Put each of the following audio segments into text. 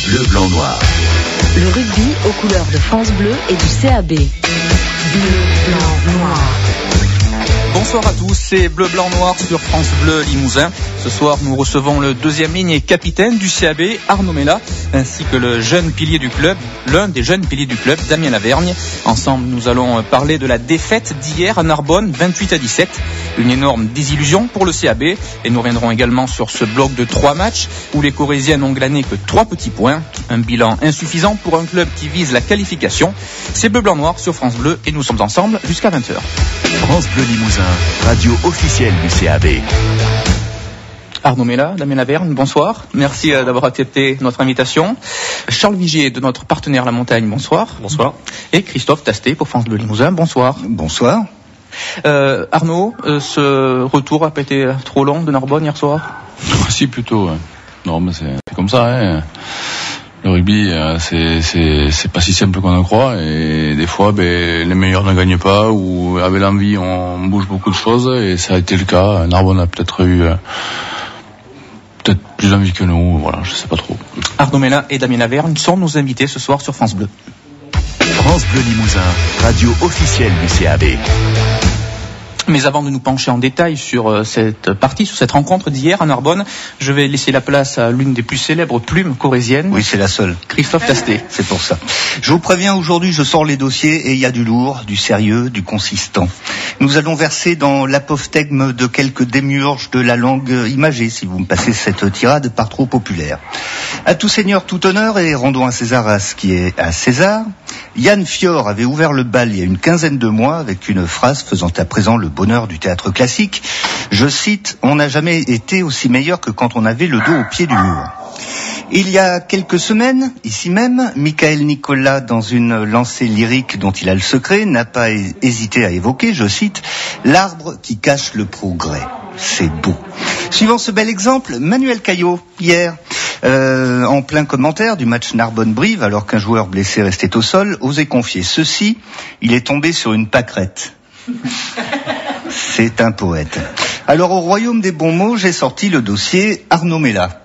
Bleu, blanc, noir. Le rugby aux couleurs de France Bleu et du CAB. Bleu, blanc, noir. Bonsoir à tous, c'est Bleu, Blanc, Noir sur France Bleu Limousin. Ce soir, nous recevons le deuxième ligne et capitaine du CAB, Arnaud Mella, ainsi que le jeune pilier du club, l'un des jeunes piliers du club, Damien Lavergne. Ensemble, nous allons parler de la défaite d'hier à Narbonne, 28-17. Une énorme désillusion pour le CAB. Et nous reviendrons également sur ce bloc de 3 matchs où les Corésiens n'ont glané que 3 petits points. Un bilan insuffisant pour un club qui vise la qualification. C'est Bleu, Blanc, Noir sur France Bleu et nous sommes ensemble jusqu'à 20h. France Bleu Limousin, radio officielle du CAB. Arnaud Mella, Damien Lavergne, bonsoir. Merci d'avoir accepté notre invitation. Charles Vigier de notre partenaire La Montagne, bonsoir. Bonsoir. Et Christophe Tastet pour France Bleu Limousin, bonsoir. Bonsoir. Arnaud, ce retour a pas été trop long de Narbonne hier soir? Si, plutôt. Ouais. Non, mais c'est comme ça. Hein. Le rugby, c'est pas si simple qu'on en croit. Et des fois, les meilleurs ne gagnent pas. Ou avec l'envie, on bouge beaucoup de choses. Et ça a été le cas. Narbonne a peut-être eu plus envie que nous. Voilà, je sais pas trop. Arnaud Mella et Damien Lavergne sont nos invités ce soir sur France Bleu. France Bleu Limousin, radio officielle du CAB. Mais avant de nous pencher en détail sur cette partie, sur cette rencontre d'hier à Narbonne, je vais laisser la place à l'une des plus célèbres plumes corésiennes. Oui, c'est la seule. Christophe Tastet. C'est pour ça. Je vous préviens, aujourd'hui, je sors les dossiers et il y a du lourd, du sérieux, du consistant. Nous allons verser dans l'apophthegme de quelques démiurges de la langue imagée, si vous me passez cette tirade par trop populaire. À tout seigneur, tout honneur, et rendons à César à ce qui est à César. Yann Fior avait ouvert le bal il y a une quinzaine de mois avec une phrase faisant à présent le bonheur du théâtre classique. Je cite, « On n'a jamais été aussi meilleur que quand on avait le dos au pied du mur ». Il y a quelques semaines, ici même, Michael Nicolas, dans une lancée lyrique dont il a le secret, n'a pas hésité à évoquer, je cite, « l'arbre qui cache le progrès ». C'est beau. Suivant ce bel exemple, Manuel Caillot, hier, en plein commentaire du match Narbonne-Brive, alors qu'un joueur blessé restait au sol, osait confier ceci, il est tombé sur une pâquerette. C'est un poète. Alors au royaume des bons mots, j'ai sorti le dossier Arnaud Mella,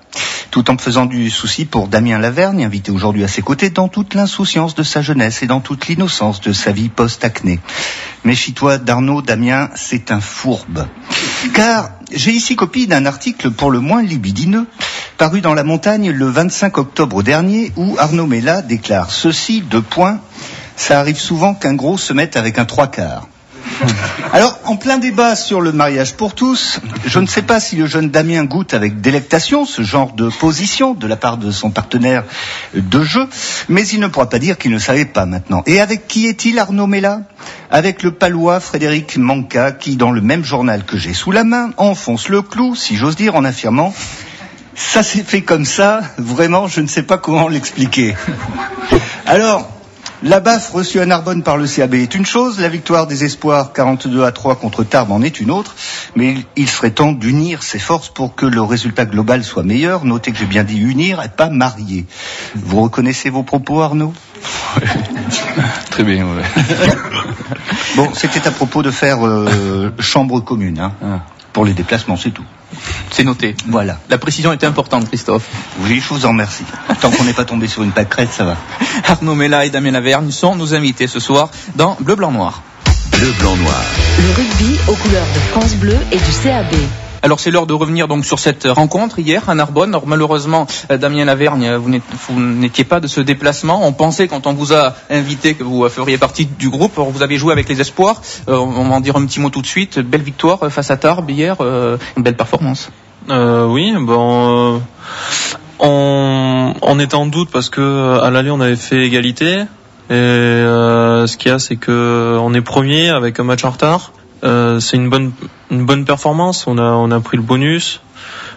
tout en me faisant du souci pour Damien Lavergne, invité aujourd'hui à ses côtés dans toute l'insouciance de sa jeunesse et dans toute l'innocence de sa vie post-acné. Méfie-toi d'Arnaud, Damien, c'est un fourbe. Car j'ai ici copie d'un article pour le moins libidineux, paru dans La Montagne le 25 octobre dernier, où Arnaud Mella déclare ceci, 2 points, ça arrive souvent qu'un gros se mette avec un 3/4. Alors, en plein débat sur le mariage pour tous, je ne sais pas si le jeune Damien goûte avec délectation ce genre de position de la part de son partenaire de jeu, mais il ne pourra pas dire qu'il ne savait pas maintenant. Et avec qui est-il, Arnaud Mella ? Avec le palois Frédéric Manca, qui, dans le même journal que j'ai sous la main, enfonce le clou, si j'ose dire, en affirmant « ça s'est fait comme ça, vraiment, je ne sais pas comment l'expliquer ». Alors, la baffe reçue à Narbonne par le CAB est une chose, la victoire des espoirs 42-3 contre Tarbes en est une autre, mais il serait temps d'unir ses forces pour que le résultat global soit meilleur. Notez que j'ai bien dit unir et pas marier. Vous reconnaissez vos propos, Arnaud ? Ouais. Très bien, ouais. Bon, c'était à propos de faire chambre commune, hein. Pour les déplacements, c'est tout. C'est noté. Voilà. La précision était importante, Christophe. Oui, je vous en remercie. Tant qu'on n'est pas tombé sur une pâquerette, ça va. Arnaud Mella et Damien Lavergne sont nos invités ce soir dans Bleu, Blanc, Noir. Bleu, blanc, noir. Le rugby aux couleurs de France Bleu et du CAB. Alors c'est l'heure de revenir donc sur cette rencontre hier à Narbonne. Alors malheureusement, Damien Lavergne, vous n'étiez pas de ce déplacement. On pensait quand on vous a invité que vous feriez partie du groupe. Alors, vous avez joué avec les espoirs. On va en dire un petit mot tout de suite. Belle victoire face à Tarbes hier, une belle performance. Oui, bon, on était en doute parce que à l'aller on avait fait égalité. Et ce qu'il y a, c'est que on est premier avec un match en retard. C'est une bonne performance. On a pris le bonus,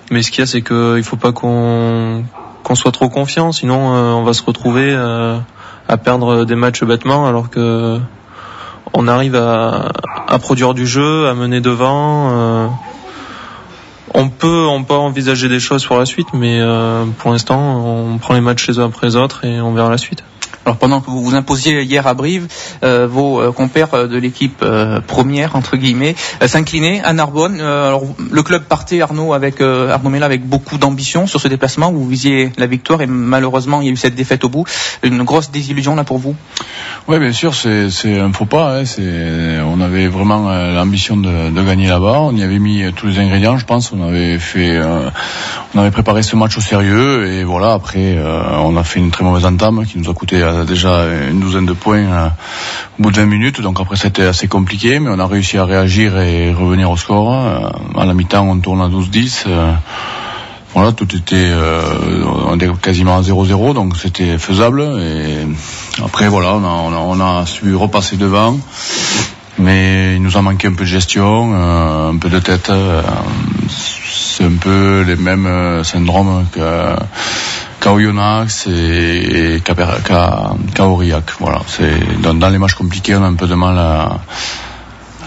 mais ce qu'il y a, c'est que il faut pas qu'on soit trop confiant, sinon on va se retrouver à perdre des matchs bêtement, alors que on arrive à produire du jeu, à mener devant. On peut envisager des choses pour la suite, mais pour l'instant, on prend les matchs les uns après les autres et on verra la suite. Alors pendant que vous vous imposiez hier à Brive, vos compères de l'équipe première entre guillemets s'inclinaient à Narbonne. Alors le club partait Arnaud Mella avec beaucoup d'ambition sur ce déplacement. Vous visiez la victoire et malheureusement il y a eu cette défaite au bout. Une grosse désillusion là pour vous. Oui, bien sûr, c'est un faux pas. On avait vraiment l'ambition de gagner là-bas. On y avait mis tous les ingrédients, je pense. On avait préparé ce match au sérieux et voilà. Après, on a fait une très mauvaise entame qui nous a coûté déjà une douzaine de points au bout de 20 minutes. Donc après, c'était assez compliqué, mais on a réussi à réagir et revenir au score. À la mi-temps, on tourne à 12-10. Voilà, tout était, on était quasiment à 0-0, donc c'était faisable. Et après, voilà, on a su repasser devant, mais il nous a manqué un peu de gestion, un peu de tête. C'est un peu les mêmes syndromes qu'à Oyonnax et qu'à Aurillac. Voilà, c'est dans les matchs compliqués, on a un peu de mal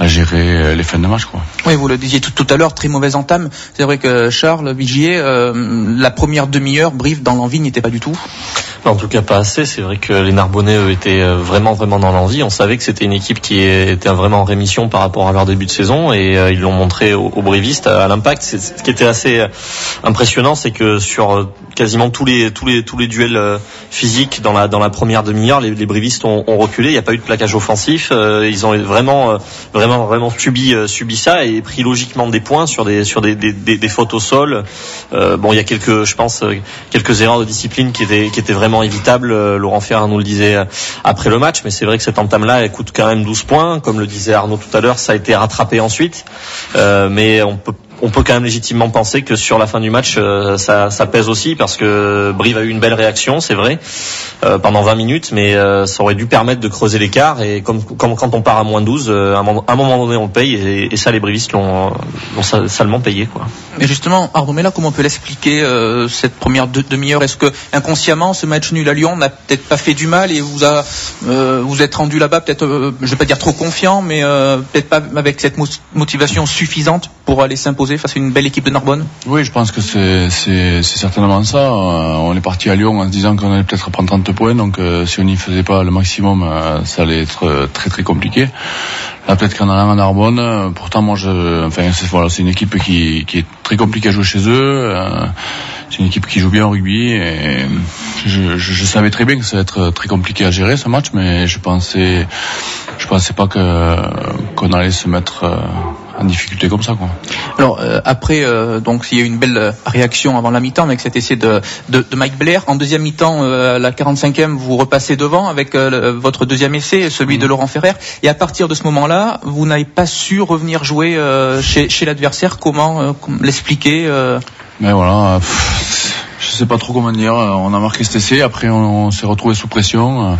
à gérer les fins de match, quoi. Oui, vous le disiez tout à l'heure, très mauvaise entame. C'est vrai que Charles Vigier, la première demi-heure, Brive dans l'envie n'était pas du tout. En tout cas pas assez. C'est vrai que les Narbonnais eux, étaient vraiment dans l'envie. On savait que c'était une équipe qui était vraiment en rémission par rapport à leur début de saison et ils l'ont montré aux Brivistes à l'Impact. Ce qui était assez impressionnant, c'est que sur quasiment tous les duels physiques dans la première demi-heure, les Brivistes ont reculé. Il n'y a pas eu de plaquage offensif. Ils ont vraiment subi ça et pris logiquement des points sur des fautes au sol. Il y a quelques erreurs de discipline qui étaient vraiment évitables. Laurent Ferrand nous le disait après le match, mais c'est vrai que cette entame-là, elle coûte quand même 12 points. Comme le disait Arnaud tout à l'heure, ça a été rattrapé ensuite. Mais on peut quand même légitimement penser que sur la fin du match, ça pèse aussi parce que Brive a eu une belle réaction, c'est vrai, pendant 20 minutes, mais ça aurait dû permettre de creuser l'écart et comme quand on part à moins 12, à un moment donné on le paye et ça les Brivistes l'ont salement payé, quoi. Mais justement, Arnaud Mella, comment on peut l'expliquer cette première demi-heure? Est-ce que inconsciemment ce match nul à Lyon n'a peut-être pas fait du mal et vous êtes rendu là-bas peut-être, je vais pas dire trop confiant, mais peut-être pas avec cette motivation suffisante pour aller s'imposer face à une belle équipe de Narbonne? Oui, je pense que c'est certainement ça. On est parti à Lyon en se disant qu'on allait peut-être prendre 30 points, donc si on n'y faisait pas le maximum, ça allait être très très compliqué. Là, peut-être qu'en allant à Narbonne, pourtant moi c'est une équipe qui est très compliquée à jouer chez eux. C'est une équipe qui joue bien au rugby et je savais très bien que ça allait être très compliqué à gérer ce match, mais je pensais pas qu'on allait se mettre en difficulté comme ça, quoi. Alors après, donc il y a eu une belle réaction avant la mi-temps avec cet essai de Mike Blair. En deuxième mi-temps, la 45e, vous repassez devant avec votre deuxième essai, celui de Laurent Ferrer. Et à partir de ce moment-là, vous n'avez pas su revenir jouer chez l'adversaire. Comment l'expliquer Mais voilà, je sais pas trop comment dire. On a marqué cet essai, après on s'est retrouvé sous pression.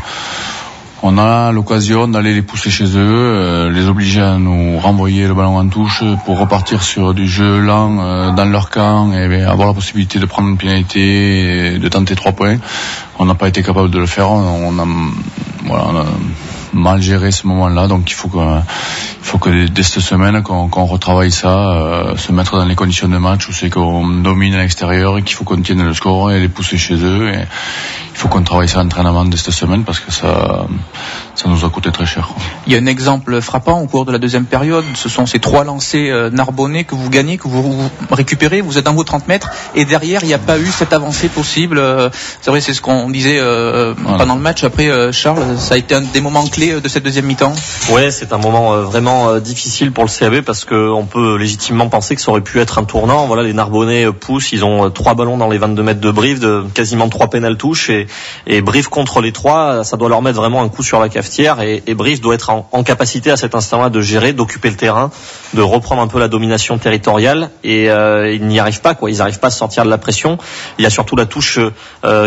On a l'occasion d'aller les pousser chez eux, les obliger à nous renvoyer le ballon en touche pour repartir sur du jeu lent dans leur camp et avoir la possibilité de prendre une pénalité et de tenter 3 points. On n'a pas été capable de le faire. On a mal géré ce moment-là, donc il faut que dès cette semaine qu'on retravaille ça, se mettre dans les conditions de match où c'est qu'on domine à l'extérieur et qu'il faut qu'on tienne le score et les pousser chez eux. Et il faut qu'on travaille ça à l'entraînement dès cette semaine parce que ça nous a coûté très cher. Il y a un exemple frappant au cours de la deuxième période. Ce sont ces 3 lancers narbonnais que vous gagnez, que vous récupérez. Vous êtes dans vos 30 mètres et derrière il n'y a pas eu cette avancée possible. C'est vrai, c'est ce qu'on disait pendant le match. Après, Charles, ça a été un des moments clés de cette deuxième mi-temps. Ouais, c'est un moment vraiment difficile pour le CAB parce que on peut légitimement penser que ça aurait pu être un tournant. Voilà, les Narbonnais poussent, ils ont 3 ballons dans les 22 mètres de Brive, quasiment 3 pénales touches et Brive contre les 3, ça doit leur mettre vraiment un coup sur la cafetière et Brive doit être en capacité à cet instant-là de gérer, d'occuper le terrain, de reprendre un peu la domination territoriale et ils n'y arrivent pas, quoi. Ils n'arrivent pas à se sortir de la pression. Il y a surtout la touche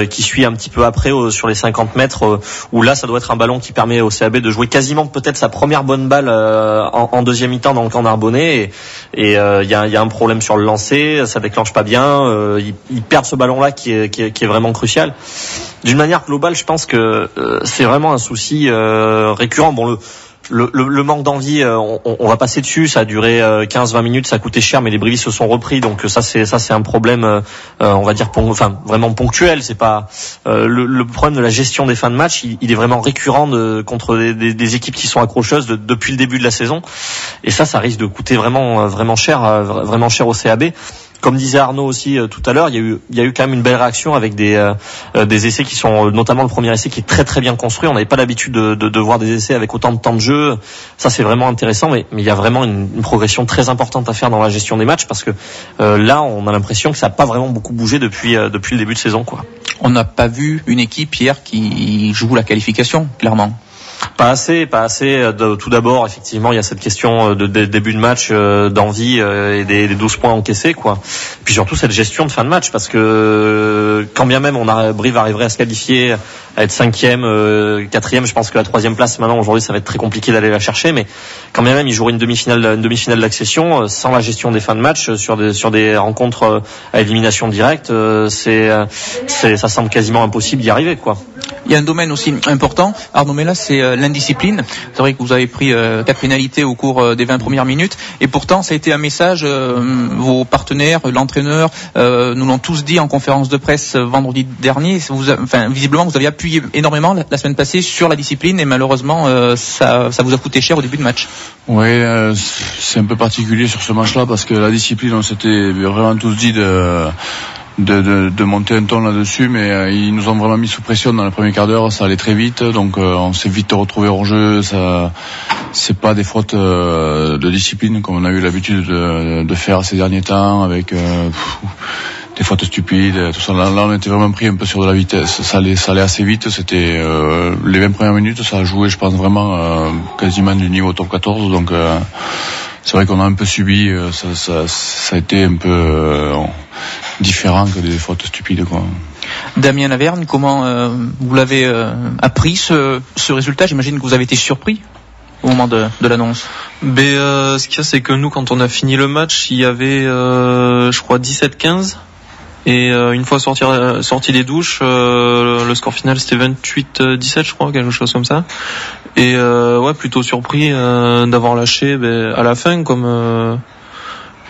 qui suit un petit peu après sur les 50 mètres où là ça doit être un ballon qui permet au CAB de jouer quasiment peut-être sa première bonne balle en deuxième mi-temps dans le camp narbonnais et il y a un problème sur le lancer, ça déclenche pas bien, ils perdent ce ballon-là qui est vraiment crucial. D'une manière globale, je pense que c'est vraiment un souci récurrent. Bon, le manque d'envie, on va passer dessus. Ça a duré 15-20 minutes, ça a coûté cher, mais les Brivistes se sont repris. Donc ça c'est un problème, on va dire, vraiment ponctuel. C'est pas le problème de la gestion des fins de match. Il est vraiment récurrent contre des équipes qui sont accrocheuses depuis le début de la saison. Et ça risque de coûter vraiment cher au CAB. Comme disait Arnaud aussi tout à l'heure, il y a eu quand même une belle réaction avec des essais qui sont, notamment le premier essai qui est très très bien construit. On n'avait pas l'habitude de voir des essais avec autant de temps de jeu. Ça c'est vraiment intéressant, mais il y a vraiment une progression très importante à faire dans la gestion des matchs parce que là on a l'impression que ça n'a pas vraiment beaucoup bougé depuis le début de saison, quoi. On n'a pas vu une équipe hier qui joue la qualification, clairement. Pas assez. Tout d'abord, effectivement, il y a cette question de début de match, d'envie et des 12 points encaissés, quoi. Puis surtout cette gestion de fin de match, parce que quand bien même Brive arriverait à se qualifier, à être 5e, 4e, je pense que la 3e place maintenant aujourd'hui ça va être très compliqué d'aller la chercher, mais quand bien même il jouerait une demi-finale d'accession sans la gestion des fins de match sur des rencontres à élimination directe, ça semble quasiment impossible d'y arriver, quoi. Il y a un domaine aussi important, Arnaud Mella, c'est l'indiscipline. C'est vrai que vous avez pris 4 pénalités au cours des 20 premières minutes, et pourtant ça a été un message, vos partenaires, l'entraîneur, nous l'ont tous dit en conférence de presse vendredi dernier. Visiblement vous avez appuyé énormément la semaine passée sur la discipline, et malheureusement ça vous a coûté cher au début de match. Oui, c'est un peu particulier sur ce match-là parce que la discipline, on s'était vraiment tous dit de monter un ton là-dessus, mais ils nous ont vraiment mis sous pression dans le premier quart d'heure. Ça allait très vite, donc on s'est vite retrouvé hors jeu. Ça, c'est pas des fautes de discipline comme on a eu l'habitude de faire ces derniers temps avec des fautes stupides, tout ça. Là, on était vraiment pris un peu sur de la vitesse. Ça allait assez vite. C'était les 20 premières minutes, ça a joué, je pense, vraiment quasiment du niveau top 14. Donc c'est vrai qu'on a un peu subi. Ça a été un peu différent que des fautes stupides, quoi. Damien Lavergne, comment vous l'avez appris ce résultat? J'imagine que vous avez été surpris au moment de l'annonce. Ce qu'il y a, c'est que nous, quand on a fini le match, il y avait je crois 17-15, et une fois sorti des douches, le score final c'était 28-17, je crois, quelque chose comme ça. Et plutôt surpris d'avoir lâché à la fin, comme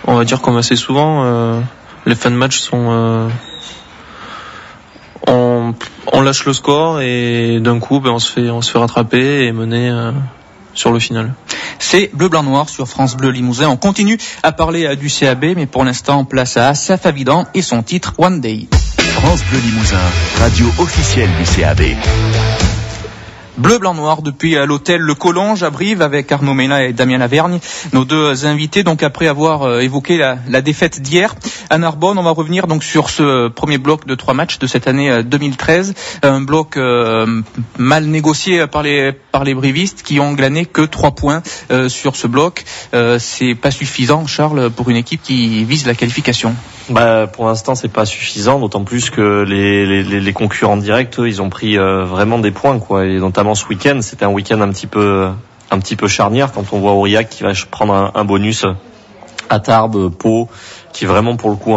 on va dire comme assez souvent. Les fins de match sont on lâche le score et d'un coup on se fait rattraper et mener sur le final. C'est Bleu Blanc Noir sur France Bleu Limousin. On continue à parler du CAB, mais pour l'instant place à Asaf Avidan et son titre One Day. France Bleu Limousin, radio officielle du CAB. Bleu, blanc, noir depuis l'hôtel Le Collonge à Brive avec Arnaud Mella et Damien Lavergne, nos deux invités. Donc après avoir évoqué la défaite d'hier à Narbonne, on va revenir donc sur ce premier bloc de 3 matchs de cette année 2013. Un bloc mal négocié par les brivistes qui ont glané que 3 points sur ce bloc. C'est pas suffisant, Charles, pour une équipe qui vise la qualification. Pour l'instant, c'est pas suffisant, d'autant plus que les concurrents directs, eux, ils ont pris vraiment des points, quoi. Et notamment ce week-end, c'était un week-end un petit peu charnière quand on voit Aurillac qui va prendre un bonus à Tarbes, Pau, qui est vraiment pour le coup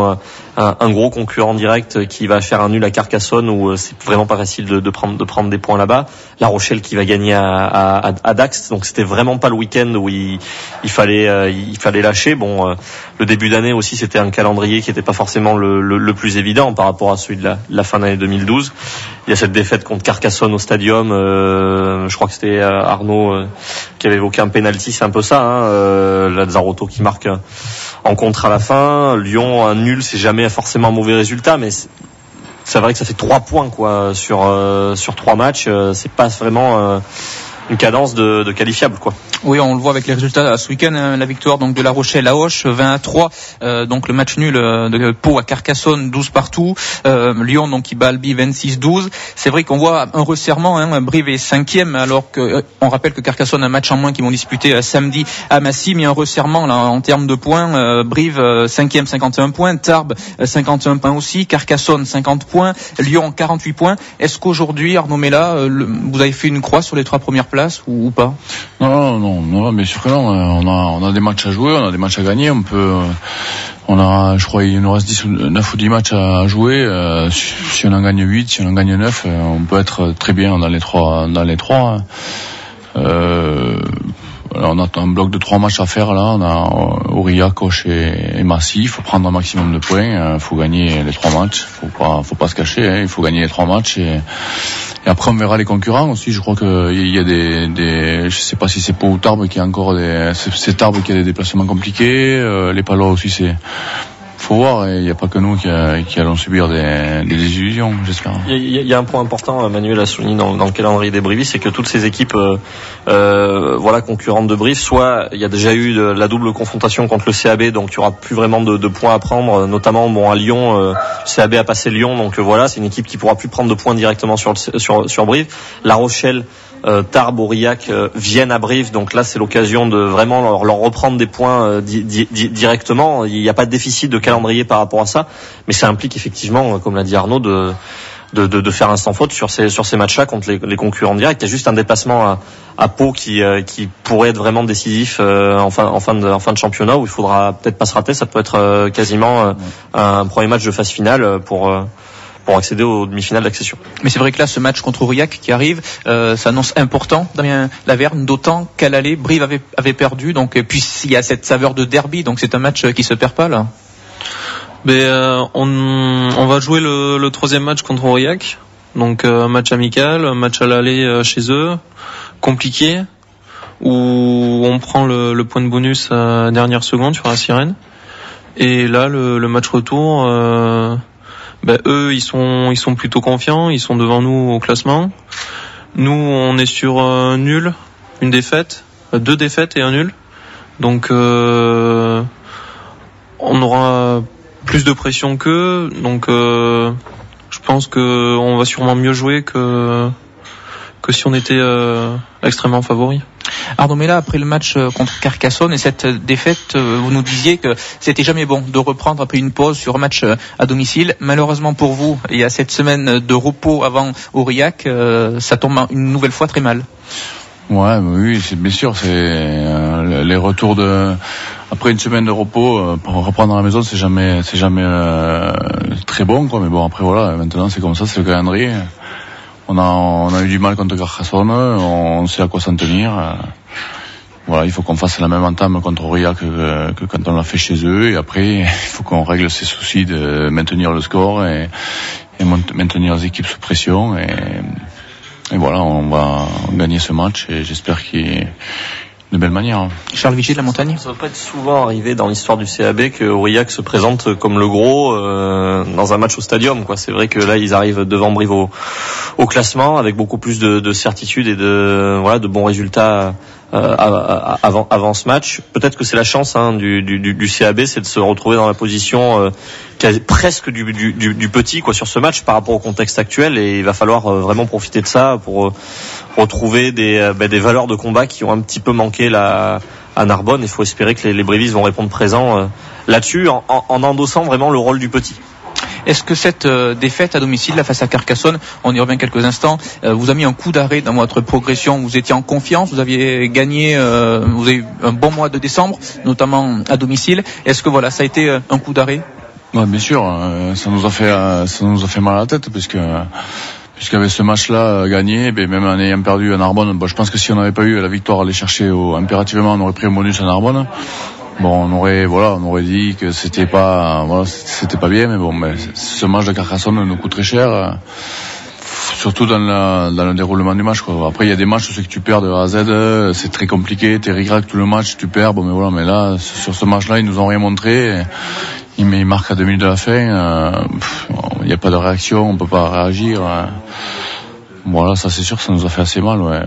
un gros concurrent direct, qui va faire un nul à Carcassonne où c'est vraiment pas facile de prendre des points là-bas. La Rochelle qui va gagner à Dax, donc c'était vraiment pas le week-end où il fallait lâcher. Le début d'année aussi, c'était un calendrier qui était pas forcément le plus évident par rapport à celui de la fin d'année 2012. Il y a cette défaite contre Carcassonne au Stadium, je crois que c'était Arnaud qui avait évoqué un penalty, c'est un peu ça, Lazzarotto qui marque en contre à la fin. Lyon, un nul, c'est jamais forcément un mauvais résultat, mais c'est vrai que ça fait 3 points, quoi, sur 3 matchs. C'est pas vraiment une cadence de qualifiable, quoi. Oui, on le voit avec les résultats ce week-end, la victoire donc de La Rochelle à Auch, 20-3, donc le match nul de Pau à Carcassonne, 12 partout, Lyon donc qui bat Albi 26-12. C'est vrai qu'on voit un resserrement, Brive est 5e, alors que on rappelle que Carcassonne a un match en moins qu'ils vont disputer samedi à Massy, mais un resserrement là en termes de points. Brive 5e 51 points, Tarbes 51 points aussi, Carcassonne 50 points, Lyon 48 points. Est-ce qu'aujourd'hui, Arnaud Mella, vous avez fait une croix sur les 3 premières places ou pas? Non, bien sûr que non. On a des matchs à jouer, on a des matchs à gagner. Je crois, il nous reste 9 ou 10 matchs à jouer. Si on en gagne 8, si on en gagne 9, on peut être très bien dans les trois. on a un bloc de 3 matchs à faire là. On a Aurillac, Auch et Massy. Il faut prendre un maximum de points. Il faut gagner les 3 matchs. Faut pas se cacher. Hein. Il faut gagner les 3 matchs et après on verra les concurrents aussi. Je crois que il y a des je sais pas si c'est Pau ou Tarbes qui a encore c'est Tarbes qui a des déplacements compliqués. Les Palois aussi faut voir, il n'y a pas que nous qui allons subir des désillusions, j'espère. Il y a un point important, Manuel a souligné dans le calendrier des Brivis, c'est que toutes ces équipes concurrentes de Brive, soit il y a déjà eu la double confrontation contre le CAB, donc il n'y aura plus vraiment de points à prendre, notamment à Lyon, le CAB a passé Lyon, donc voilà, c'est une équipe qui pourra plus prendre de points directement sur Brive. La Rochelle, Tarbes, Aurillac viennent à Brive, donc là c'est l'occasion de vraiment leur reprendre des points directement. Il n'y a pas de déficit de calendrier par rapport à ça, mais ça implique effectivement, comme l'a dit Arnaud, de faire un sans faute sur ces matchs-là contre les concurrents directs. Il y a juste un déplacement à Pau qui pourrait être vraiment décisif en fin de championnat, où il faudra peut-être pas se rater. Ça peut être quasiment un premier match de phase finale pour accéder aux demi-finales d'accession. Mais c'est vrai que là, ce match contre Aurillac qui arrive, ça annonce important, Damien Laverne, d'autant qu'à l'aller, Brive avait perdu, donc, et puis il y a cette saveur de derby, donc c'est un match qui se perd pas, là. On va jouer le 3e match contre Aurillac, donc un match amical, un match à l'aller chez eux, compliqué, où on prend le point de bonus à dernière seconde sur la sirène, et là, le match retour, eux, ils sont plutôt confiants, ils sont devant nous au classement. Nous, on est sur nul, une défaite, 2 défaites et un nul. Donc, on aura plus de pression qu'eux. Donc, je pense que on va sûrement mieux jouer que si on était extrêmement favori. Arnaud Mella, après le match contre Carcassonne et cette défaite, vous nous disiez que c'était jamais bon de reprendre après une pause sur un match à domicile. Malheureusement pour vous, il y a cette semaine de repos avant Aurillac, ça tombe une nouvelle fois très mal. Ouais, oui, c'est bien sûr, c'est les retours après une semaine de repos pour reprendre à la maison, c'est jamais très bon, quoi. Mais bon, après voilà, maintenant c'est comme ça, c'est le calendrier. On a eu du mal contre Carcassonne, on sait à quoi s'en tenir. Voilà, il faut qu'on fasse la même entame contre Aurillac que quand on l'a fait chez eux, et après il faut qu'on règle ces soucis de maintenir le score et maintenir les équipes sous pression, et voilà, on va gagner ce match, et j'espère qu'il y ait de belle manière. Charles Vigier de la Montagne. Ça va pas être souvent arrivé dans l'histoire du CAB que Aurillac se présente comme le gros dans un match au stadium, quoi. C'est vrai que là ils arrivent devant Brive au classement avec beaucoup plus de certitude et de bons résultats avant ce match. Peut-être que c'est la chance du CAB, c'est de se retrouver dans la position presque du petit, quoi, sur ce match par rapport au contexte actuel, et il va falloir vraiment profiter de ça pour retrouver des valeurs de combat qui ont un petit peu manqué à Narbonne. Il faut espérer que les Brivis vont répondre présent là-dessus en endossant vraiment le rôle du petit. Est-ce que cette défaite à domicile, là, face à Carcassonne, on y revient quelques instants, vous a mis un coup d'arrêt dans votre progression? Vous étiez en confiance, vous aviez gagné, vous avez eu un bon mois de décembre, notamment à domicile. Est-ce que voilà, ça a été un coup d'arrêt? Ouais, bien sûr, ça nous a fait mal à la tête, puisqu'avec ce match-là gagné, même en ayant perdu à Narbonne, je pense que si on n'avait pas eu la victoire à aller chercher impérativement, on aurait pris un bonus à Narbonne. Bon, on aurait dit que c'était pas bien, mais bon, ce match de Carcassonne nous coûte très cher, surtout dans le déroulement du match, quoi. Après, il y a des matchs où c'est que tu perds de A à Z, c'est très compliqué, t'es ric-rac tout le match, tu perds, mais là, sur ce match-là, ils nous ont rien montré, ils marquent à 2 minutes de la fin, il n'y a pas de réaction, on peut pas réagir, voilà, ça c'est sûr, ça nous a fait assez mal, ouais.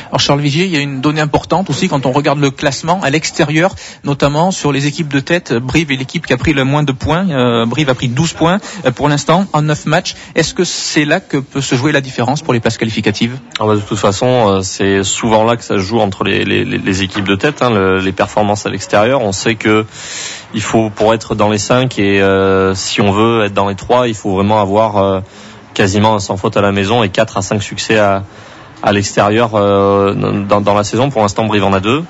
Alors Charles Vigier, il y a une donnée importante aussi quand on regarde le classement à l'extérieur, notamment sur les équipes de tête. Brive est l'équipe qui a pris le moins de points. Brive a pris 12 points pour l'instant en 9 matchs. Est-ce que c'est là que peut se jouer la différence pour les places qualificatives? De toute façon, c'est souvent là que ça se joue entre les équipes de tête, les performances à l'extérieur. On sait que il faut, pour être dans les 5 et si on veut être dans les 3, il faut vraiment avoir quasiment un sans faute à la maison et 4 à 5 succès à l'extérieur dans la saison. Pour l'instant, Brive en a 2.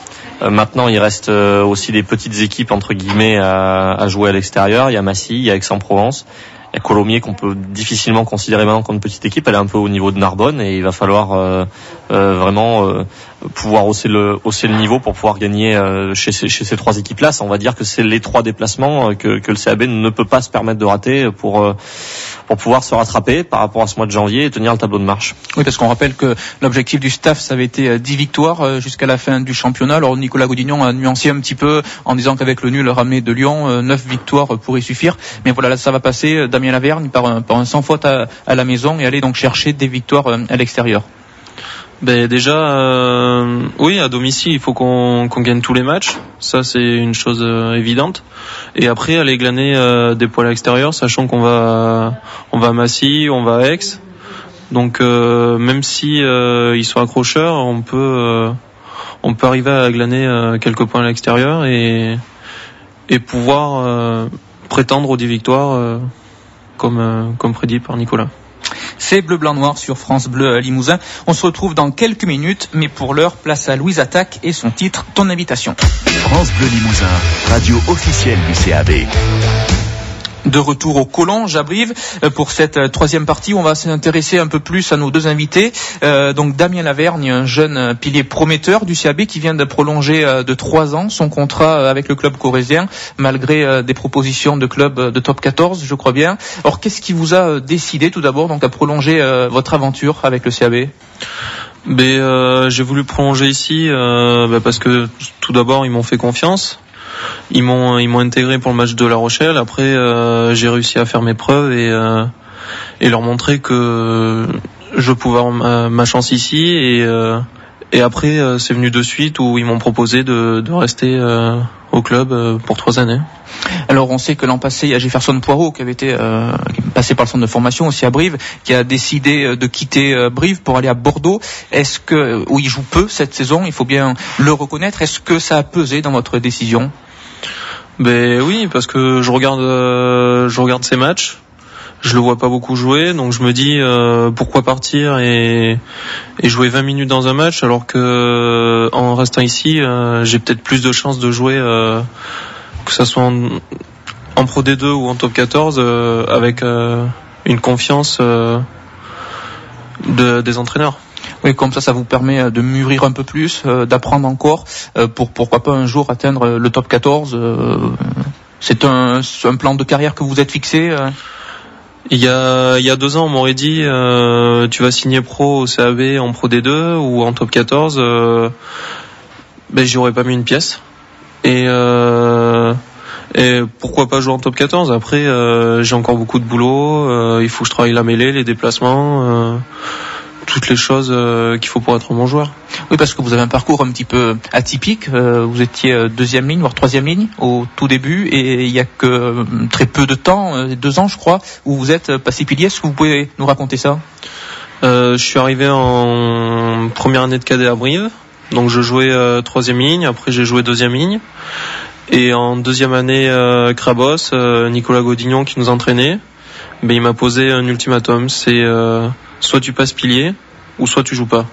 Maintenant, il reste aussi des petites équipes entre guillemets à jouer à l'extérieur. Il y a Massy, il y a Aix-en-Provence, il y a Colomiers qu'on peut difficilement considérer maintenant comme une petite équipe. Elle est un peu au niveau de Narbonne et il va falloir vraiment pouvoir hausser le niveau pour pouvoir gagner chez ces trois équipes-là. On va dire que c'est les trois déplacements que le CAB ne peut pas se permettre de rater pour pouvoir se rattraper par rapport à ce mois de janvier et tenir le tableau de marche. Oui, parce qu'on rappelle que l'objectif du staff, ça avait été 10 victoires jusqu'à la fin du championnat. Alors Nicolas Godignon a nuancé un petit peu en disant qu'avec le nul ramené de Lyon, 9 victoires pourraient suffire. Mais voilà, là ça va passer. Damien Lavergne par un sans faute à la maison et aller donc chercher des victoires à l'extérieur. Ben déjà, oui, à domicile, il faut qu'on gagne tous les matchs. Ça, c'est une chose évidente. Et après, aller glaner des points à l'extérieur, sachant qu'on va à Massy, on va à Aix. Donc, même si ils sont accrocheurs, on peut arriver à glaner quelques points à l'extérieur et pouvoir prétendre aux 10 victoires, comme prédit par Nicolas. C'est Bleu Blanc Noir sur France Bleu Limousin. On se retrouve dans quelques minutes, mais pour l'heure, place à Louise Attaque et son titre, Ton invitation. France Bleu Limousin, radio officielle du CAB. De retour au Collonges à Brive pour cette troisième partie où on va s'intéresser un peu plus à nos deux invités. Donc Damien Lavergne, un jeune pilier prometteur du CAB qui vient de prolonger de 3 ans son contrat avec le club corrézien malgré des propositions de clubs de top 14, je crois bien. Alors qu'est-ce qui vous a décidé tout d'abord donc à prolonger votre aventure avec le CAB ? J'ai voulu prolonger ici parce que tout d'abord ils m'ont fait confiance. Ils m'ont intégré pour le match de La Rochelle. Après, j'ai réussi à faire mes preuves et leur montrer que je pouvais avoir ma chance ici. Et après, c'est venu de suite où ils m'ont proposé de rester au club pour 3 années. Alors, on sait que l'an passé, il y a Jefferson Poirot qui avait été passé par le centre de formation aussi à Brive, qui a décidé de quitter Brive pour aller à Bordeaux. Où il joue peu cette saison, il faut bien le reconnaître. Est-ce que ça a pesé dans votre décision ? Oui, parce que je regarde ses matchs. Je le vois pas beaucoup jouer, donc je me dis pourquoi partir et jouer 20 minutes dans un match alors que en restant ici, j'ai peut-être plus de chances de jouer que ça soit en Pro D2 ou en Top 14 avec une confiance des entraîneurs. Oui, comme ça vous permet de mûrir un peu plus, d'apprendre encore pour pourquoi pas un jour atteindre le Top 14. C'est un plan de carrière que vous êtes fixé Il y a 2 ans, on m'aurait dit tu vas signer pro au CAB en Pro D2 ou en Top 14. J'y aurais pas mis une pièce. Et pourquoi pas jouer en Top 14 ? Après, j'ai encore beaucoup de boulot. Il faut que je travaille la mêlée, les déplacements, toutes les choses qu'il faut pour être un bon joueur. Oui, parce que vous avez un parcours un petit peu atypique. Vous étiez 2e ligne, voire 3e ligne au tout début, et il y a que très peu de temps, 2 ans je crois, où vous êtes passé pilier. Est-ce que vous pouvez nous raconter ça ? Je suis arrivé en première année de cadet à Brive, donc je jouais 3e ligne, après j'ai joué 2e ligne, et en 2e année Crabos, Nicolas Godignon qui nous entraînait, il m'a posé un ultimatum, c'est soit tu passes pilier ou soit tu joues pas.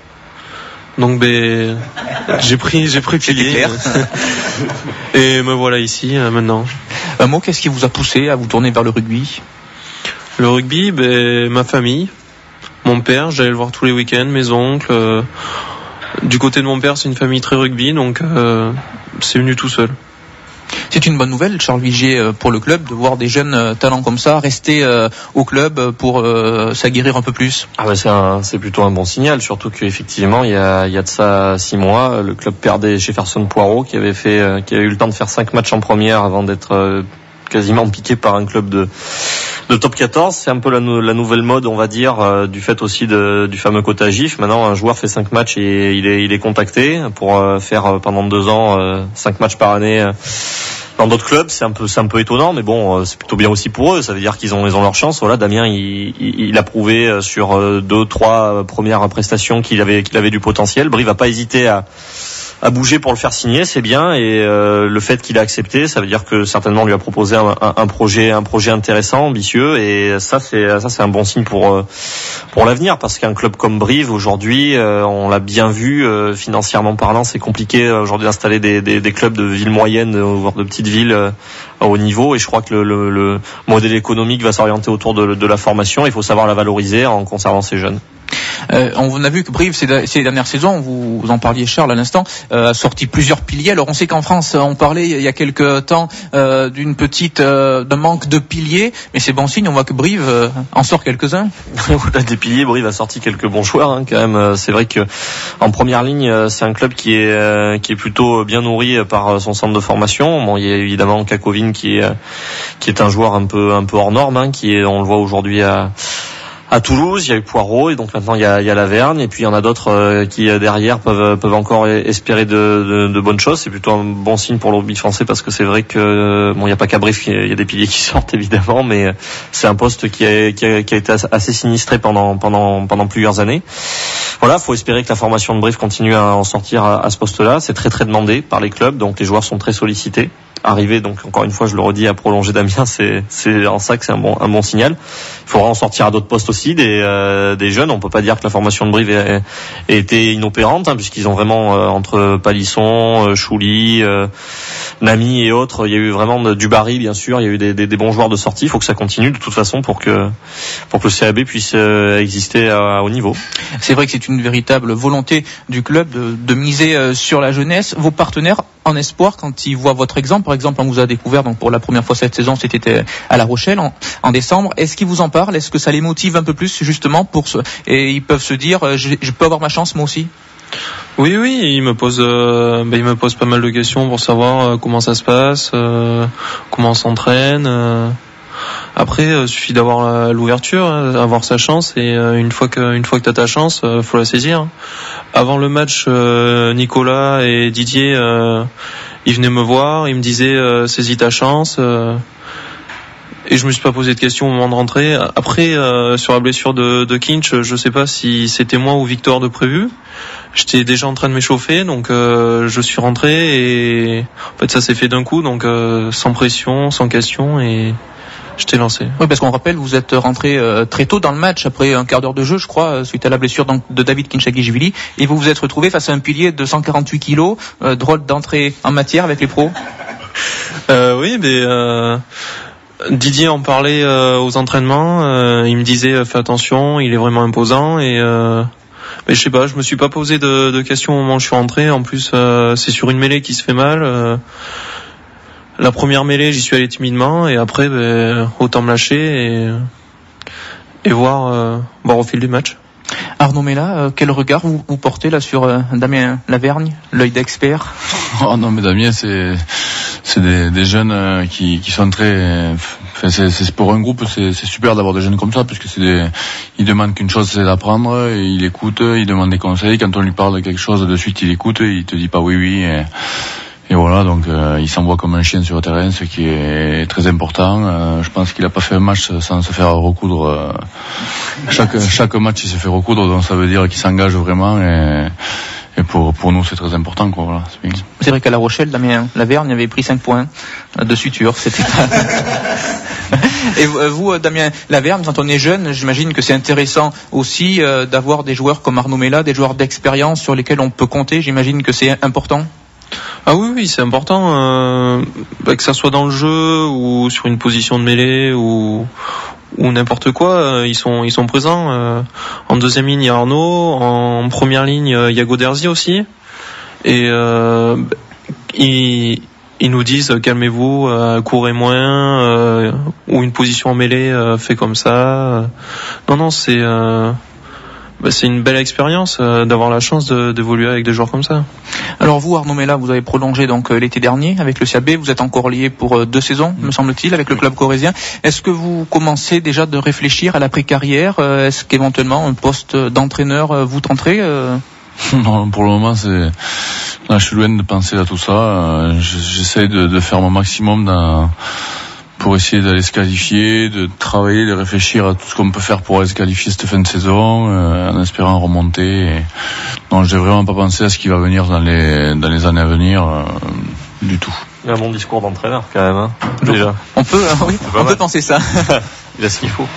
Donc j'ai pris pilier et me voilà ici maintenant. Un mot, qu'est-ce qui vous a poussé à vous tourner vers le rugby ? Le rugby, ma famille, mon père, j'allais le voir tous les week-ends, mes oncles. Du côté de mon père, c'est une famille très rugby, donc c'est venu tout seul. C'est une bonne nouvelle, Charles Vigier, pour le club, de voir des jeunes talents comme ça rester au club pour s'aguerrir un peu plus. C'est plutôt un bon signal, surtout qu'effectivement, il y a de ça 6 mois, le club perdait Jefferson Poirot, qui avait eu le temps de faire 5 matchs en première avant d'être quasiment piqué par un club de top 14. C'est un peu la nouvelle mode, on va dire, du fait aussi du fameux quota GIF. Maintenant, un joueur fait 5 matchs et il est contacté pour faire pendant 2 ans 5 matchs par année dans d'autres clubs. C'est un peu étonnant, mais bon, c'est plutôt bien aussi pour eux. Ça veut dire qu'ils ont leur chance. Voilà, Damien, il a prouvé sur 2-3 premières prestations qu'il avait du potentiel. Brive va pas hésiter à bouger pour le faire signer, c'est bien, et le fait qu'il a accepté, ça veut dire que certainement on lui a proposé un projet intéressant, ambitieux, et ça c'est un bon signe pour l'avenir, parce qu'un club comme Brive aujourd'hui, on l'a bien vu, financièrement parlant, c'est compliqué aujourd'hui d'installer des clubs de villes moyennes voire de petites villes à haut niveau, et je crois que le modèle économique va s'orienter autour de la formation. Il faut savoir la valoriser en conservant ces jeunes. On a vu que Brive, ces dernières saisons, vous en parliez Charles à l'instant, a sorti plusieurs piliers. Alors on sait qu'en France, on parlait il y a quelques temps d'un manque de piliers, mais c'est bon signe, on voit que Brive en sort quelques-uns. Au-delà des piliers, Brive a sorti quelques bons joueurs quand même. C'est vrai que en première ligne, c'est un club qui est plutôt bien nourri par son centre de formation. Bon, il y a évidemment Kakovin qui est un joueur un peu hors norme, on le voit aujourd'hui à Toulouse. Il y a eu Poirot et donc maintenant il y a Lavergne, et puis il y en a d'autres qui derrière peuvent encore espérer de bonnes choses. C'est plutôt un bon signe pour le rugby français, parce que c'est vrai que il y a pas qu'à Brive, il y a des piliers qui sortent évidemment, mais c'est un poste qui a été assez sinistré pendant plusieurs années. Voilà, faut espérer que la formation de Brive continue à en sortir à ce poste-là. C'est très très demandé par les clubs, donc les joueurs sont très sollicités. Arriver, donc encore une fois je le redis, à prolonger Damien, c'est en ça que c'est un bon signal. Il faudra en sortir à d'autres postes aussi, des jeunes. On peut pas dire que la formation de Brive ait été inopérante, puisqu'ils ont vraiment entre Palisson, Chouli, Nami et autres, il y a eu vraiment du Barry, bien sûr, il y a eu des bons joueurs de sortie. Il faut que ça continue de toute façon pour que le CAB puisse exister à haut niveau. C'est vrai que c'est une véritable volonté du club de miser sur la jeunesse. Vos partenaires en espoir, quand ils voient votre exemple, par exemple, on vous a découvert donc pour la première fois cette saison, c'était à La Rochelle en décembre. Est-ce qu'ils vous en parlent? Est-ce que ça les motive un peu plus justement et ils peuvent se dire je peux avoir ma chance moi aussi? Oui, ils me posent pas mal de questions pour savoir comment ça se passe, comment on s'entraîne. Après, suffit d'avoir l'ouverture, avoir sa chance, et une fois que t'as ta chance, faut la saisir. Avant le match, Nicolas et Didier, ils venaient me voir, ils me disaient saisis ta chance. Et je me suis pas posé de questions au moment de rentrer. Après, sur la blessure de Kinch, je sais pas si c'était moi ou Victor de prévu. J'étais déjà en train de m'échauffer, donc je suis rentré, et en fait ça s'est fait d'un coup, donc sans pression, sans question, et je t'ai lancé. Oui, parce qu'on rappelle, vous êtes rentré très tôt dans le match, après un quart d'heure de jeu, je crois, suite à la blessure de David Kinchagishvili, et vous vous êtes retrouvé face à un pilier de 148 kilos, drôle d'entrée en matière avec les pros. Oui, mais Didier en parlait aux entraînements, il me disait fais attention, il est vraiment imposant, et mais je sais pas, je me suis pas posé de questions au moment où je suis rentré. En plus, c'est sur une mêlée qui se fait mal. La première mêlée, j'y suis allé timidement, et après, autant me lâcher et voir au fil du match. Arnaud Mella, quel regard vous portez là sur Damien Lavergne, l'œil d'expert? Oh non, mais Damien, c'est des jeunes qui sont très. C'est pour un groupe, c'est super d'avoir des jeunes comme ça, puisque ils demandent qu'une chose, c'est d'apprendre, et il écoute, il demande des conseils. Quand on lui parle de quelque chose, de suite il écoute, il te dit pas oui. Et voilà, donc il s'envoie comme un chien sur le terrain, ce qui est très important. Je pense qu'il a pas fait un match sans se faire recoudre. Chaque match il se fait recoudre, donc ça veut dire qu'il s'engage vraiment, et pour nous c'est très important, quoi. Voilà, c'est bien. C'est vrai qu'à La Rochelle, Damien Lavergne avait pris 5 points de suture, c'était pas. Et vous, Damien Lavergne, quand on est jeune, j'imagine que c'est intéressant aussi d'avoir des joueurs comme Arnaud Mella, des joueurs d'expérience sur lesquels on peut compter. J'imagine que c'est important. Ah oui, c'est important, que ça soit dans le jeu ou sur une position de mêlée ou n'importe quoi, ils sont présents. En deuxième ligne, il y a Arnaud, en première ligne, il y a Goderzi aussi, et ils nous disent calmez-vous, courez moins, ou une position en mêlée fait comme ça. Non, c'est une belle expérience d'avoir la chance d'évoluer avec des joueurs comme ça. Alors vous, Arnaud Mella, vous avez prolongé donc l'été dernier avec le CAB, vous êtes encore lié pour 2 saisons, me semble-t-il, avec le club corrézien. Est-ce que vous commencez déjà de réfléchir à l'après-carrière? Est-ce qu'éventuellement un poste d'entraîneur vous tenterait? Non, pour le moment, là, je suis loin de penser à tout ça. J'essaie de faire mon maximum pour essayer d'aller se qualifier, de travailler, de réfléchir à tout ce qu'on peut faire pour aller se qualifier cette fin de saison, en espérant remonter. Non, je n'ai vraiment pas pensé à ce qui va venir dans les années à venir, du tout. Il y a un bon discours d'entraîneur quand même, déjà. On peut penser ça. Il a ce qu'il faut.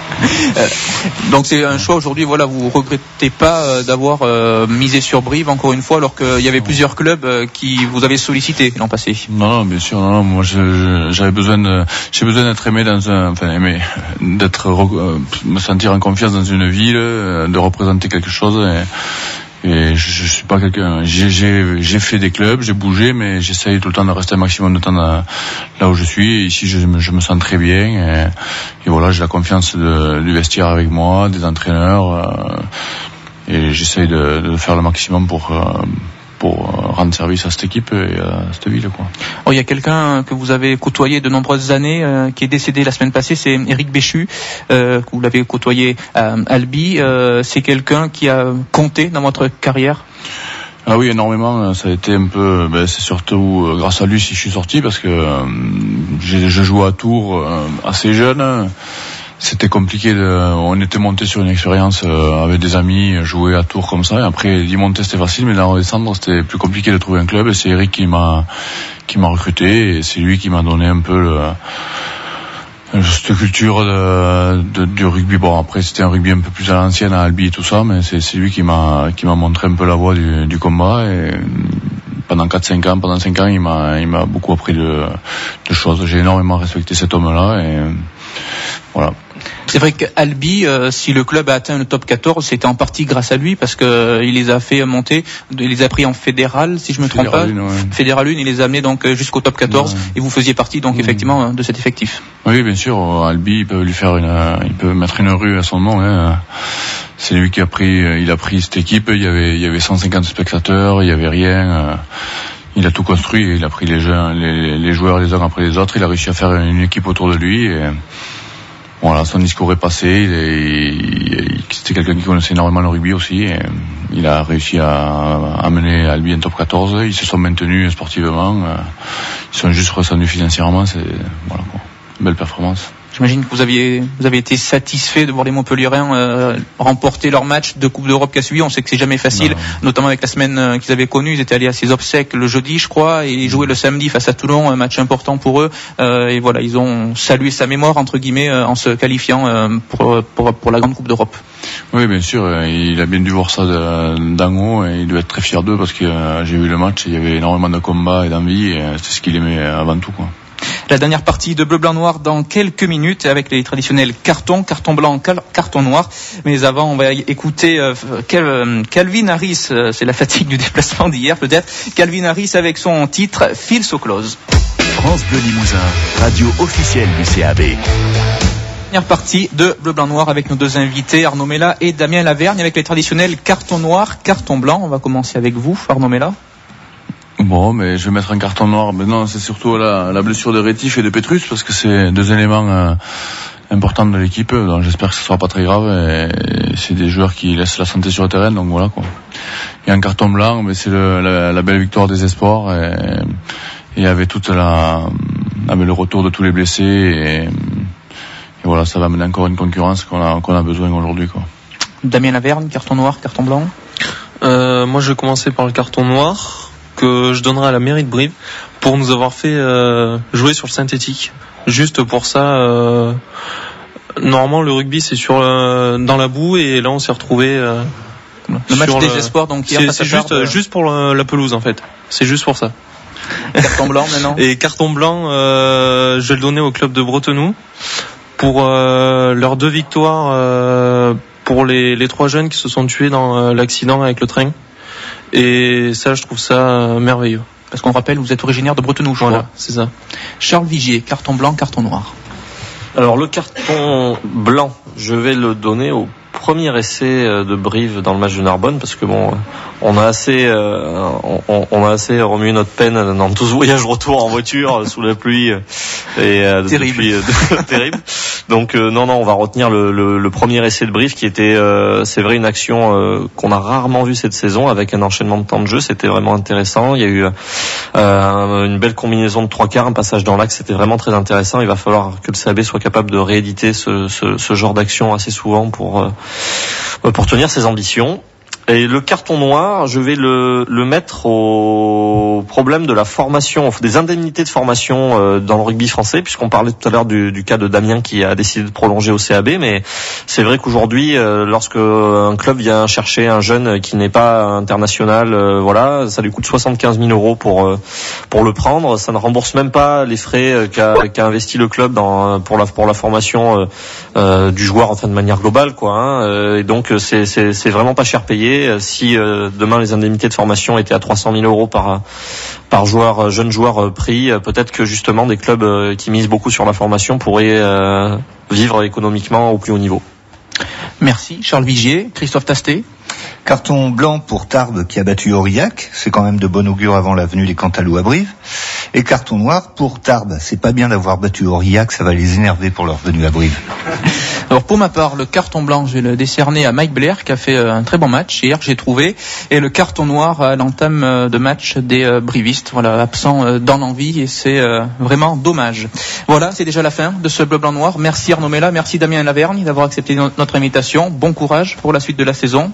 Donc c'est un choix aujourd'hui. Voilà, vous regrettez pas d'avoir misé sur Brive encore une fois, alors qu'il y avait plusieurs clubs qui vous avaient sollicité l'an passé. Non, bien sûr. Non, moi j'ai besoin d'être aimé me sentir en confiance dans une ville, de représenter quelque chose. Et je suis pas quelqu'un. J'ai fait des clubs, j'ai bougé, mais j'essaye tout le temps de rester un maximum de temps là où je suis. Et ici, je me sens très bien. Et voilà, j'ai la confiance du vestiaire avec moi, des entraîneurs. Et j'essaye de faire le maximum pour rendre service à cette équipe et à cette ville, quoi. Il y a quelqu'un que vous avez côtoyé de nombreuses années qui est décédé la semaine passée, c'est Éric Béchu, que vous l'avez côtoyé à Albi. C'est quelqu'un qui a compté dans votre carrière? Ah oui, énormément. Ça a été un peu, c'est surtout grâce à lui si je suis sorti, parce que je jouais à Tours assez jeune. C'était compliqué. On était monté sur une expérience avec des amis, jouer à Tours comme ça. Et après, d'y monter c'était facile, mais d'en redescendre c'était plus compliqué de trouver un club. Et c'est Eric qui m'a recruté. Et c'est lui qui m'a donné un peu cette culture du rugby. Bon, après c'était un rugby un peu plus à l'ancienne à Albi et tout ça, mais c'est lui qui m'a montré un peu la voie du combat. Et pendant 5 ans, il m'a beaucoup appris de choses. J'ai énormément respecté cet homme-là et voilà. C'est vrai qu'Albi, si le club a atteint le top 14, c'était en partie grâce à lui, parce que il les a fait monter, il les a pris en fédéral, si je me trompe pas. Fédéral 1, il les a amenés donc jusqu'au top 14, et vous faisiez partie donc effectivement de cet effectif. Oui, bien sûr. Albi, il peut mettre une rue à son nom. Hein. C'est lui qui a pris cette équipe. Il y avait 150 spectateurs, il y avait rien. Il a tout construit. Il a pris les joueurs les uns après les autres. Il a réussi à faire une équipe autour de lui. Et voilà, son discours est passé. C'était quelqu'un qui connaissait énormément le rugby aussi. Et il a réussi à amener Albi en top 14. Ils se sont maintenus sportivement. Ils sont juste redescendus financièrement. Voilà quoi. Belle performance. J'imagine que vous avez été satisfait de voir les Montpelliérains remporter leur match de Coupe d'Europe qui a suivi. On sait que c'est jamais facile, notamment avec la semaine qu'ils avaient connue. Ils étaient allés à ses obsèques le jeudi, je crois, et ils jouaient le samedi face à Toulon, un match important pour eux. Et voilà, ils ont salué sa mémoire entre guillemets en se qualifiant pour la grande Coupe d'Europe. Oui, bien sûr. Il a bien dû voir ça d'en haut et il doit être très fier d'eux, parce que j'ai vu le match. Il y avait énormément de combats et d'envie. Et c'est ce qu'il aimait avant tout, quoi. La dernière partie de Bleu Blanc Noir dans quelques minutes avec les traditionnels carton blanc, carton noir. Mais avant, on va écouter Calvin Harris. C'est la fatigue du déplacement d'hier peut-être. Calvin Harris avec son titre Feel So Close. France Bleu Limousin, radio officielle du CAB. Dernière partie de Bleu Blanc Noir avec nos deux invités Arnaud Mella et Damien Lavergne avec les traditionnels carton noir, carton blanc. On va commencer avec vous, Arnaud Mella. Bon, mais je vais mettre un carton noir. Mais non, c'est surtout la blessure de Rétif et de Petrus, parce que c'est deux éléments importants de l'équipe. Donc j'espère que ce sera pas très grave. Et c'est des joueurs qui laissent la santé sur le terrain. Donc voilà quoi. Et un carton blanc, mais c'est la belle victoire des espoirs. Et avec avec le retour de tous les blessés. Et voilà, ça va amener encore une concurrence qu'on a besoin aujourd'hui, quoi. Damien Lavergne, carton noir, carton blanc. Moi, je vais commencer par le carton noir, que je donnerai à la mairie de Brive pour nous avoir fait jouer sur le synthétique. Juste pour ça, normalement le rugby c'est dans la boue, et là on s'est retrouvé le match des espoirs, donc hier c'est juste pour la pelouse en fait. C'est juste pour ça. Carton blanc maintenant. Et carton blanc, je vais le donner au club de Bretenoux pour leurs 2 victoires pour les 3 jeunes qui se sont tués dans l'accident avec le train. Et ça, je trouve ça merveilleux. Parce qu'on rappelle, vous êtes originaire de Bretenoux, je crois. Voilà, c'est ça. Charles Vigier, carton blanc, carton noir. Alors le carton blanc, je vais le donner au premier essai de Brive dans le match de Narbonne, parce que bon, on a assez remué notre peine dans tout ce voyage retour en voiture sous la pluie et terrible. Donc non, on va retenir le premier essai de Brive qui était, c'est vrai, une action qu'on a rarement vue cette saison, avec un enchaînement de temps de jeu. C'était vraiment intéressant. Il y a eu une belle combinaison de 3 quarts, un passage dans l'axe. C'était vraiment très intéressant. Il va falloir que le CAB soit capable de rééditer ce genre d'action assez souvent pour tenir ses ambitions. Et le carton noir, je vais le mettre au problème de la formation, des indemnités de formation dans le rugby français, puisqu'on parlait tout à l'heure du cas de Damien qui a décidé de prolonger au CAB, mais c'est vrai qu'aujourd'hui, lorsque un club vient chercher un jeune qui n'est pas international, voilà, ça lui coûte 75 000 € pour le prendre. Ça ne rembourse même pas les frais qu'a investi le club pour la formation du joueur, enfin de manière globale, quoi. Hein. Et donc c'est vraiment pas cher payé. Si demain les indemnités de formation étaient à 300 000 € par joueur, jeune joueur pris, peut-être que justement des clubs qui misent beaucoup sur la formation pourraient vivre économiquement au plus haut niveau. Merci. Charles Vigier, Christophe Tastet. Carton blanc pour Tarbes qui a battu Aurillac, c'est quand même de bon augure avant la venue des Cantalous à Brive. Et carton noir pour Tarbes, c'est pas bien d'avoir battu Aurillac, ça va les énerver pour leur venue à Brive. Alors pour ma part, le carton blanc, je vais le décerner à Mike Blair qui a fait un très bon match hier, j'ai trouvé, et le carton noir à l'entame de match des brivistes, voilà, absent dans l'envie, et c'est vraiment dommage. Voilà, c'est déjà la fin de ce bleu blanc noir. Merci Arnaud Mella, merci Damien Lavergne d'avoir accepté notre invitation. Bon courage pour la suite de la saison.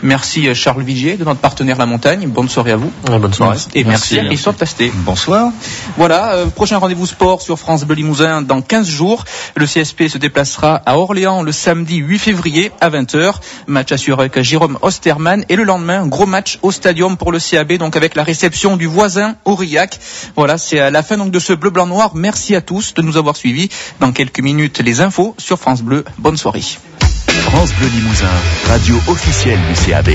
Merci Charles Vigier de notre partenaire La Montagne. Bonne soirée à vous. Bonne soirée. Et merci à Christophe Tastet. Bonsoir. Voilà, prochain rendez-vous sport sur France Bleu Limousin dans 15 jours. Le CSP se déplacera à Orléans le samedi 8 février à 20h. Match assuré avec Jérôme Osterman. Et le lendemain, gros match au Stadium pour le CAB, donc avec la réception du voisin Aurillac. Voilà, c'est à la fin donc de ce bleu blanc noir. Merci à tous de nous avoir suivis. Dans quelques minutes, les infos sur France Bleu. Bonne soirée. France Bleu Limousin, radio officielle du CAB.